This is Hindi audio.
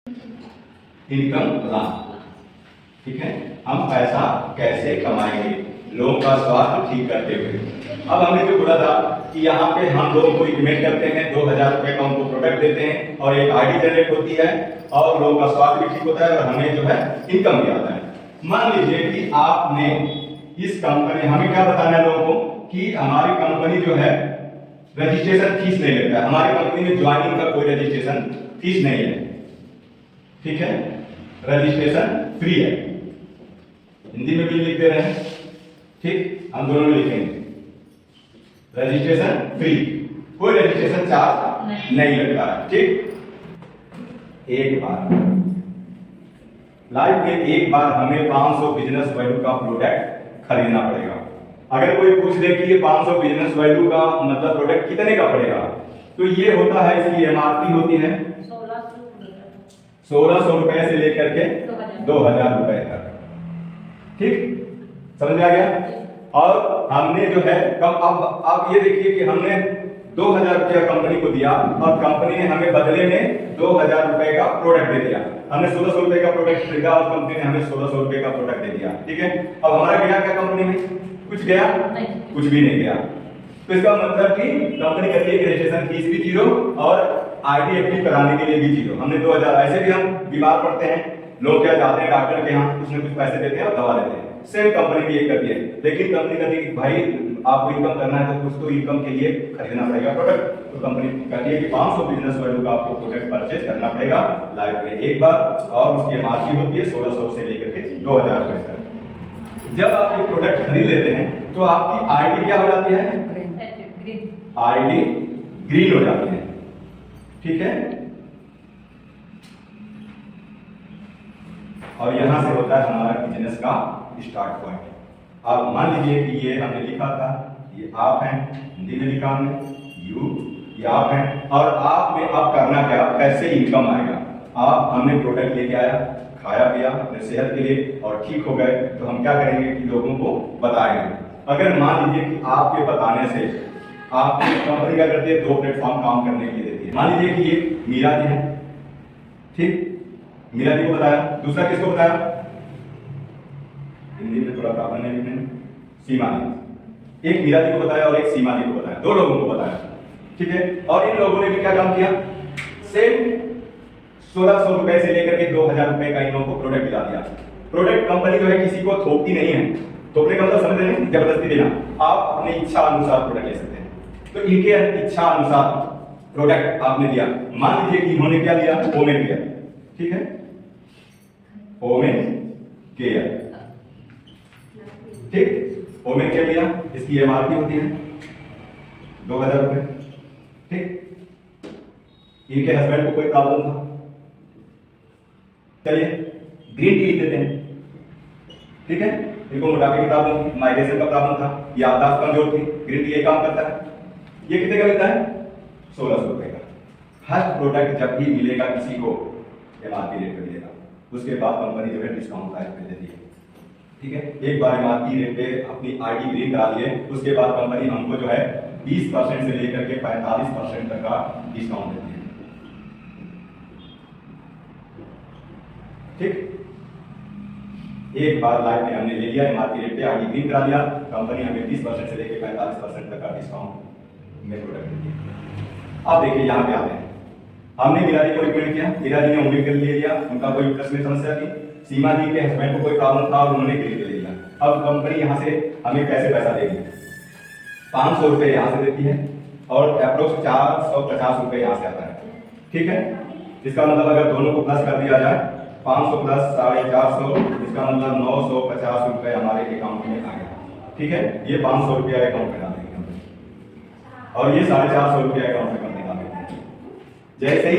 Income plan. ठीक है, हम पैसा कैसे कमाएंगे लोगों का स्वास्थ्य ठीक करते हुए। अब हमने जो बोला था कि यहाँ पे हम लोगों को रिकमेंड करते हैं, 2000 रुपए का उनको प्रोडक्ट देते हैं और एक आईडी जनरेट होती है और लोगों का स्वास्थ्य भी ठीक होता है और हमें जो है इनकम भी आता है। मान लीजिए कि आपने इस कंपनी, हमें क्या बताना है लोगों को कि हमारी कंपनी जो है रजिस्ट्रेशन फीस नहीं लेता है, हमारी कंपनी में ज्वाइनिंग का कोई रजिस्ट्रेशन फीस नहीं है। ठीक है, रजिस्ट्रेशन फ्री है। हिंदी में भी लिख दे रहे हैं, ठीक, हम दोनों में लिखेंगे रजिस्ट्रेशन फ्री, कोई रजिस्ट्रेशन चार्ज नहीं लगता है। ठीक, एक बार लाइफ में एक बार हमें 500 बिजनेस वैल्यू का प्रोडक्ट खरीदना पड़ेगा। अगर कोई पूछ दे कि ये 500 बिजनेस वैल्यू का मतलब प्रोडक्ट कितने का पड़ेगा, तो ये होता है, इसकी एमआरपी होती है 1600 रुपए से लेकर के 2000 रुपए तक। ठीक, समझ में आ गया। और हमने जो है कम, अब ये देखिए कि हमने 2000 रुपया कंपनी को दिया और कंपनी ने हमें बदले में 2000 रुपए का प्रोडक्ट दे दिया। हमने 1600 रुपए का प्रोडक्ट खरीदा और कंपनी ने हमें 1600 रुपए का प्रोडक्ट दे दिया। ठीक है, अब हमारा गया क्या कंपनी में? कुछ गया नहीं, कुछ भी नहीं गया। तो इसका मतलब कि कंपनी कहती है कि रजिस्ट्रेशन फीस भी जीरो और आईडी एक्टिव कराने के लिए भी जीरो। हमने 2000, ऐसे भी हम बीमार पड़ते हैं, लोग क्या जाते हैं डॉक्टर के यहाँ, कुछ न कुछ पैसे देते हैं और दवा लेते हैं। सेम कंपनी भी ये करती है, लेकिन कंपनी कहती है कि भाई आपको इनकम करना है तो कुछ तो इनकम के लिए खरीदना पड़ेगा प्रोडक्ट। तो कंपनी कहती है कि 500 बिजनेस वैल्यू का आपको प्रोडक्ट परचेज करना पड़ेगा लाइफ में एक बार, और उसकी एमआरपी होती है 1600 से लेकर के 2000 रुपए तक। जब आप ये प्रोडक्ट खरीद लेते हैं तो आपकी आईडी क्या हो जाती है? आईडी ग्रीन हो जाती है। ठीक है, और यहां से होता है हमारा बिजनेस का स्टार्ट पॉइंट। अब मान लीजिए कि ये हमने लिखा था, ये आप हैं, हिंदी में लिखा हमने यू, ये आप हैं, और आप में अब करना क्या, कैसे इनकम आएगा। आप, हमने प्रोडक्ट लेके आया, खाया पिया अपने सेहत के लिए और ठीक हो गए, तो हम क्या करेंगे कि लोगों को बताएंगे। अगर मान लीजिए कि आपके बताने से आपकी कंपनी क्या करती है, 2 प्लेटफॉर्म काम करने के लिए देती है। मान लीजिए कि ये मीरा जी है, ठीक, मीरा जी को बताया, दूसरा किसको बताया, हिंदी में थोड़ा प्रॉब्लम है लिखने में, सीमा जी। एक मीरा जी को बताया और एक सीमा जी को बताया, 2 लोगों को बताया। ठीक है, और इन लोगों ने भी क्या काम किया, सेम 1600 रुपए से लेकर के 2000 रुपए का इन लोगों को प्रोडक्ट दिला दिया। प्रोडक्ट कंपनी जो है किसी को थोपती नहीं है, थोपने का मतलब समझ रहे हैं, जबरदस्ती देना। आप अपनी इच्छा अनुसार प्रोडक्ट ले सकते हैं। तो इनके इच्छा अनुसार प्रोडक्ट आपने दिया। मान लीजिए कि इन्होंने क्या दिया, ओमेन केयर। ठीक है, ओमेन केयर, ठीक, ओमेन केयर दिया, इसकी एमआरपी होती है 2000 रुपए। ठीक, इनके हस्बैंड को कोई प्रॉब्लम था, चलिए ग्रीन टी देते हैं। ठीक है, इनको मोटापे की प्रॉब्लम थी, माइग्रेशन का प्रॉब्लम था, याददाश्त कमजोर थी, ग्रीन टी ये काम करता है। ये कितने का मिलता है? 1600 रुपए का। हर प्रोडक्ट जब भी मिलेगा किसी को एमआरपी रेट पे मिलेगा, उसके बाद कंपनी जो है डिस्काउंट प्राइस पे देती है। ठीक है, एक बार एमआरपी रेट पे अपनी आईडी ग्रीन करा लिए, उसके बाद कंपनी हमको जो है 20% से लेकर के 45% तक का डिस्काउंट देती है। ठीक, एक बार लाइफ में हमने ले लिया एमआरपी रेट पे, आईडी ग्रीन करा दिया, कंपनी हमें 20% से लेकर 45% तक का डिस्काउंट में प्रोडक्ट देती है। अब देखिए यहाँ पे आते हैं, हमने मीरा जी को रिकमेंड किया, मीरा जी ने उम्मीद कर ले लिया, उनका कोई प्लस में समस्या थी, सीमा जी के हस्बैंड को कोई प्रॉब्लम था और उन्होंने खरीद ले लिया। अब कंपनी यहाँ से हमें कैसे पैसा देगी, 500 रुपए यहाँ से देती है और अप्रोक्स 450 रुपए यहाँ से आता है। ठीक है, इसका मतलब अगर दोनों को प्लस कर दिया जाए, 500 प्लस 450, इसका मतलब 950 रुपए हमारे अकाउंट में आ गया। ठीक है, ये 500 रुपया अकाउंट में डालेंगे और ये 450 रुपया अकाउंट में कंपनी डालेंगे। जैसे ही